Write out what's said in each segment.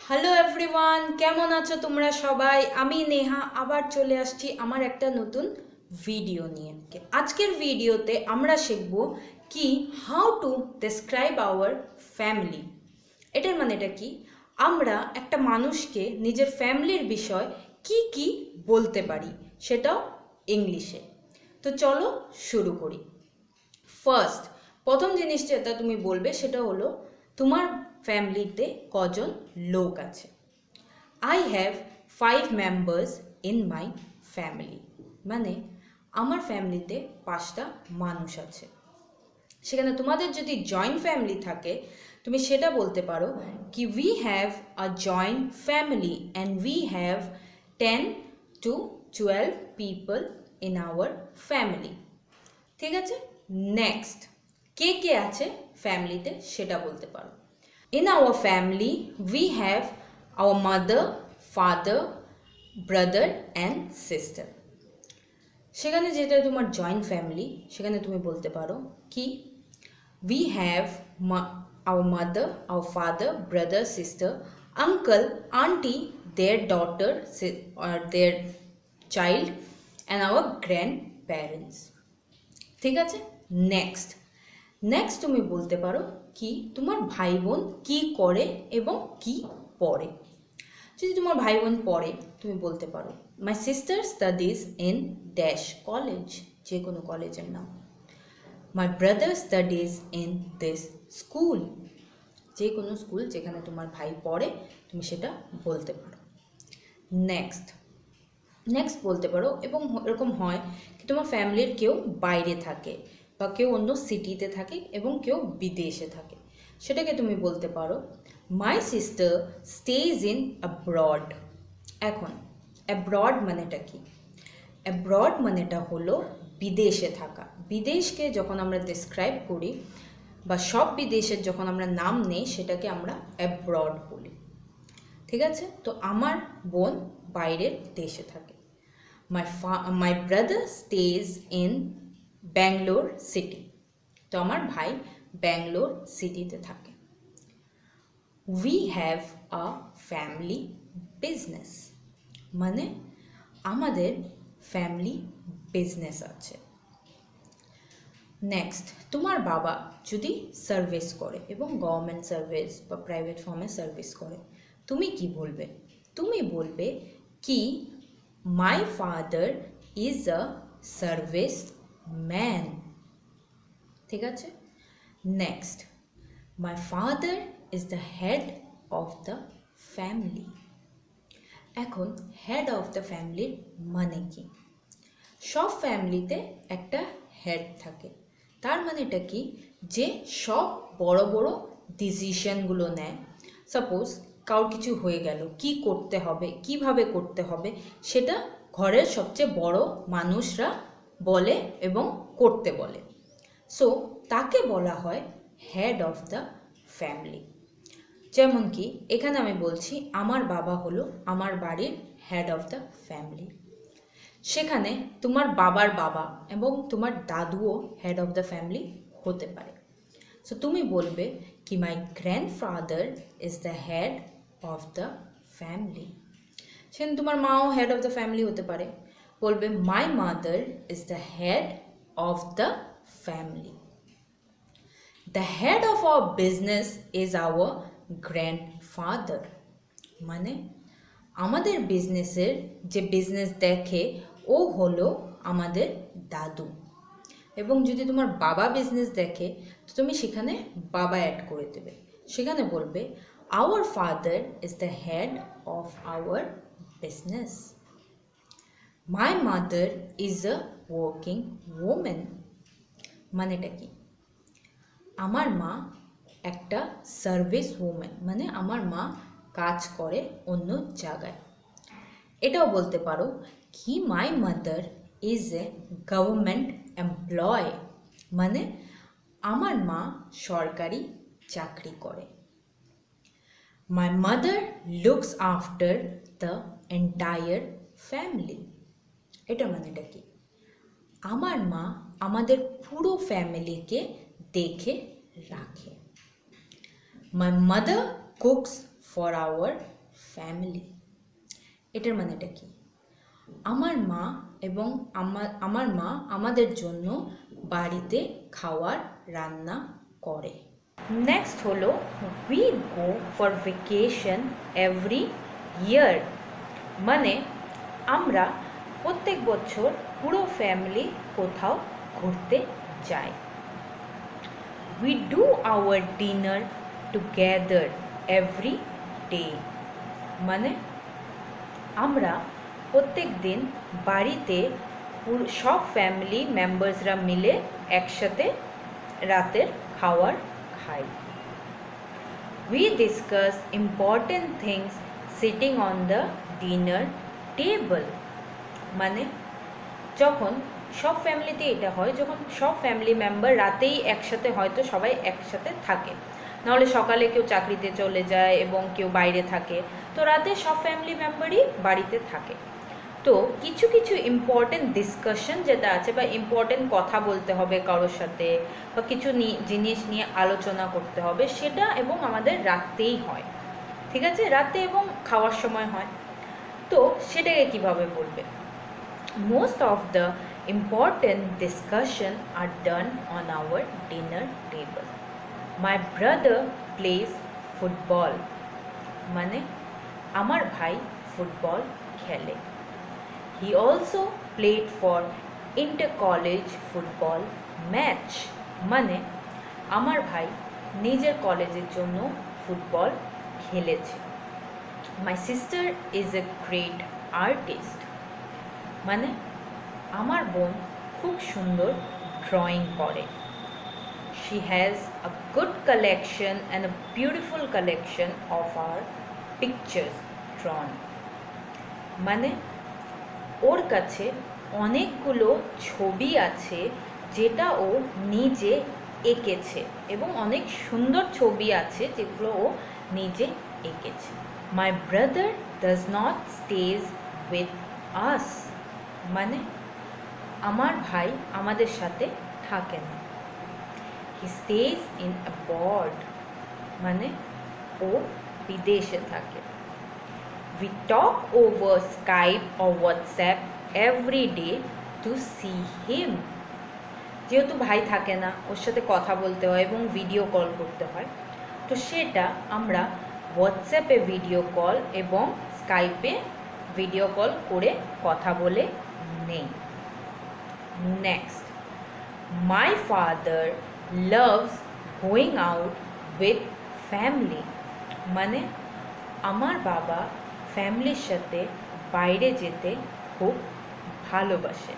Hello everyone, কেমন আছো তোমরা সবাই? আমি নেহা আবার চলে আসছি আমার একটা নতুন ভিডিও নিয়ে। আজকের ভিডিওতে আমরা শিখব কি how to describe our family. এটার মানেটা কি? আমরা একটা মানুষকে নিজের ফ্যামিলির বিষয় কি কি বলতে পারি, সেটাও ইংলিশে। তো চলো শুরু করি। ফার্স্ট, প্রথম জিনিস যেটা তুমি বলবে সেটা হলো তোমার ফ্যামিলিতে কজন লোক আছে। I have 5 members in my family, মানে আমার ফ্যামিলিতে 5টা মানুষ আছে। সেখানে তোমাদের যদি জয়েন্ট ফ্যামিলি থাকে তুমি সেটা বলতে পারো কি we have a joint family and we have 10 to 12 people in our family. ঠিক আছে, নেক্সট, কে কে আছে ফ্যামিলিতে সেটা বলতে পারো। In our family we have our mother, father, brother and sister. সেখানে যেটা তোমার জয়েন্ট ফ্যামিলি সেখানে তুমি বলতে পারো কি we have our mother, our father, brother, sister, uncle, aunty, their daughter or their child and our grandparents। ঠিক আছে, নেক্সট নেক্সট তুমি বলতে পারো কি তোমার ভাই বোন কি করে এবং কি পড়ে। যদি তোমার ভাই বোন পড়ে তুমি বলতে পারো my sister studies in dash college, যে কোনো কলেজের নাম। My brother studies in this school, যে কোনো স্কুল যেখানে তোমার ভাই পড়ে তুমি সেটা বলতে পারো। নেক্সট নেক্সট বলতে পারো, এবং এরকম হয় কি তোমার ফ্যামিলির কেউ বাইরে থাকে বা কেউ অন্য সিটিতে থাকে এবং কেউ বিদেশে থাকে, সেটাকে তুমি বলতে পারো my sister stage in abroad. এখন অ্যাব্রড মানেটা কি? অ্যাব্রড মানেটা হলো বিদেশে থাকা। বিদেশকে যখন আমরা ডেসক্রাইব করি বা সব বিদেশের যখন আমরা নাম নেই সেটাকে আমরা অ্যাব্রড বলি। ঠিক আছে, তো আমার বোন বাইরের দেশে থাকে। My brother stage in Bangalore city, তো আমার ভাই ব্যাঙ্গালোর সিটিতে থাকে। We have a family business, মানে আমাদের ফ্যামিলি বিজনেস আছে। নেক্সট, তোমার বাবা যদি সার্ভিস করে এবং গভর্নমেন্ট সার্ভিস বা প্রাইভেট ফার্মে সার্ভিস করে তুমি কি বলবে? তুমি বলবে কি my father is a service man. ঠিক আছে, next, my father is the head of the family. এখন হেড অফ দ্য ফ্যামিলির মানে কি? সব ফ্যামিলিতে একটা হেড থাকে, তার মানেটা কি যে সব বড় বড় ডিসিশনগুলো নেয়। সাপোজ কারোর কিছু হয়ে গেল, কি করতে হবে, কিভাবে করতে হবে, সেটা ঘরের সবচেয়ে বড় মানুষরা বলে এবং করতে বলে। সো তাকে বলা হয় হেড অফ দ্য ফ্যামিলি। যেমন কি এখানে আমি বলছি আমার বাবা হলো আমার বাড়ির হেড অফ দ্য ফ্যামিলি। সেখানে তোমার বাবার বাবা এবং তোমার দাদুও হেড অফ দ্য ফ্যামিলি হতে পারে। সো তুমি বলবে কি my grandfather is the head of the family. সেখানে তোমার মাও হেড অফ দ্য ফ্যামিলি হতে পারে, বলবে মাই mother is the head of the family. The head of our business is our grandfather, মানে আমাদের বিজনেসের যে বিজনেস দেখে ও হলো আমাদের দাদু। এবং যদি তোমার বাবা বিজনেস দেখে তো তুমি সেখানে বাবা অ্যাড করে দেবে, সেখানে বলবে hour father is the head of our business. My mother is a working women, মানেটা কি? আমার মা একটা সার্ভিস ওমেন, মানে আমার মা কাজ করে অন্য জায়গায়। এটাও বলতে পারো কি my mother is a government employ, মানে আমার মা সরকারি চাকরি করে। My mother looks after the entire family, এটা মানেটা কি? আমার মা আমাদের পুরো ফ্যামিলিকে দেখে রাখে। My mother cooks for our family. এটার মানেটা কি? আমার মা এবং আমার মা আমাদের জন্য বাড়িতে খাওয়ার রান্না করে। নেক্সট হলো we go for vacation every year, মানে আমরা প্রত্যেক বছর পুরো ফ্যামিলি কোথাও ঘুরতে যাই। We do our dinner together every day, মানে আমরা প্রত্যেক দিন বাড়িতে সব ফ্যামিলি মেম্বার্সরা মিলে একসাথে রাতের খাবার খাই। We discuss important things sitting on the dinner table, মানে যখন সব ফ্যামিলিতে এটা হয়, যখন সব ফ্যামিলি মেম্বার রাতেই একসাথে হয়তো সবাই একসাথে থাকে, নাহলে সকালে কেউ চাকরিতে চলে যায় এবং কেউ বাইরে থাকে, তো রাতে সব ফ্যামিলি মেম্বারই বাড়িতে থাকে। তো কিছু কিছু ইম্পর্টেন্ট ডিসকাশন যেটা আছে বা ইম্পর্টেন্ট কথা বলতে হবে কারোর সাথে বা কিছু জিনিস নিয়ে আলোচনা করতে হবে, সেটা এবং আমাদের রাতেই হয়, ঠিক আছে, রাতে এবং খাওয়ার সময় হয়। তো সেটাকে কিভাবে বলবে? Most of the important discussion are done on our dinner table. My brother plays football, মানে আমার ভাই ফুটবল খেলে। He also played for inter college football match, মানে আমার ভাই নিজের কলেজের জন্য ফুটবল খেলেছে। My sister is a great artist, মানে আমার বোন খুব সুন্দর ড্রয়িং করে। She has a good collection and a beautiful collection of our pictures drawn, মানে ওর কাছে অনেকগুলো ছবি আছে যেটা ও নিজে এঁকেছে এবং অনেক সুন্দর ছবি আছে যেগুলো ও নিজে এঁকেছে। My brother does not stays with us, মানে আমার ভাই আমাদের সাথে থাকে না। হি স্টেজ ইন অ্যাবর্ড, মানে ও বিদেশে থাকে। We talk over Skype or WhatsApp every day to see him, যেহেতু ভাই থাকে না, ওর সাথে কথা বলতে হয় এবং ভিডিও কল করতে হয়, তো সেটা আমরা হোয়াটসঅ্যাপে ভিডিও কল এবং স্কাইপে ভিডিও কল করে কথা বলে নেই। Next, my father loves going out with family, মানে আমার বাবা ফ্যামিলির সাথে বাইরে যেতে খুব ভালোবাসে।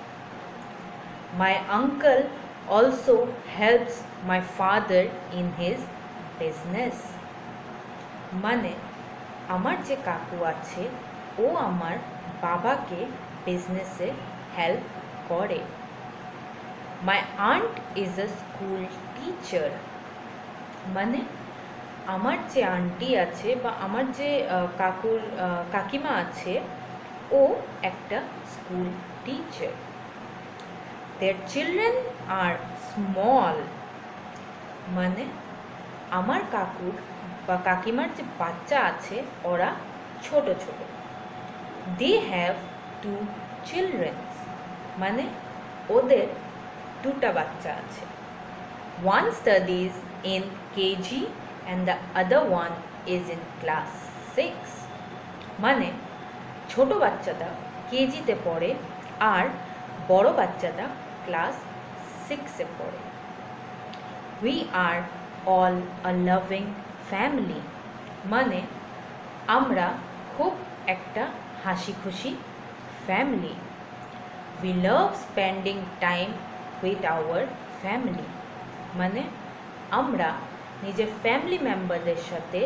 My uncle also helps my father in his business, মানে আমার যে কাকু আছে ও আমার বাবাকে বিজনেসে হেল্প করে। My aunt is a school teacher, মানে আমার যে আন্টি আছে বা আমার যে কাকিমা আছে ও একটা school teacher. Their children are small, মানে আমার কাকুর বা কাকিমার যে বাচ্চা আছে ওরা ছোট ছোট। দে হ্যাভ 2 চিলড্রেন, মানে ওদের 2টা বাচ্চা আছে। One studies in KG and the other one is in class 6, মানে ছোট বাচ্চাটা কেজিতে পড়ে আর বড় বাচ্চাটা ক্লাস 6-এ পড়ে। We are all a loving family, মানে আমরা খুব একটা হাসি খুশি family. We love spending time with our family, মানে আমরা নিজের ফ্যামিলি মেম্বারদের সাথে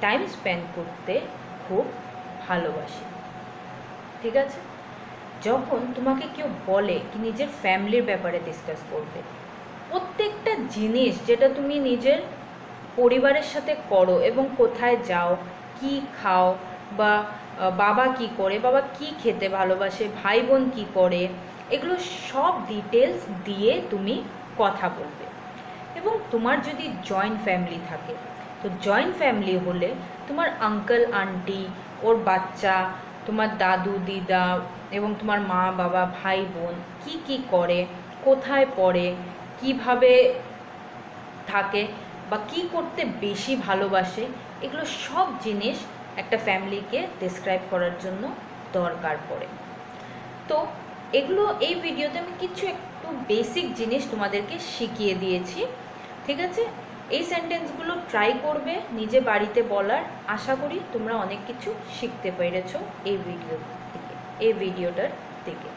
টাইম স্পেন্ড করতে খুব ভালোবাসি। ঠিক আছে, যখন তোমাকে কেউ বলে কি নিজের ফ্যামিলির ব্যাপারে ডিসকাস করবে, প্রত্যেকটা জিনিস যেটা তুমি নিজের পরিবারের সাথে করো এবং কোথায় যাও, কি খাও, বা বাবা কি করে, বাবা কি খেতে ভালোবাসে, ভাই বোন কী করে, এগুলো সব ডিটেলস দিয়ে তুমি কথা বলবে। এবং তোমার যদি জয়েন্ট ফ্যামিলি থাকে তো তো জয়েন্ট ফ্যামিলি হলে তোমার আঙ্কেল আন্টি, ওর বাচ্চা, তোমার দাদু দিদা এবং তোমার মা বাবা ভাই বোন কি কি করে, কোথায় পড়ে, কিভাবে থাকে বা কি করতে বেশি ভালোবাসে, এগুলো সব জিনিস একটা ফ্যামিলিকে ডেসক্রাইব করার জন্য দরকার পড়ে। তো এগুলো এই ভিডিওতে আমি কিছু একটু বেসিক জিনিস তোমাদেরকে শিখিয়ে দিয়েছি, ঠিক আছে? এই সেন্টেন্সগুলো ট্রাই করবে নিজে বাড়িতে বলার। আশা করি তোমরা অনেক কিছু শিখতে পেরেছো এই ভিডিওটার থেকে।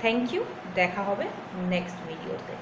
থ্যাংক ইউ, দেখা হবে নেক্সট ভিডিওতে।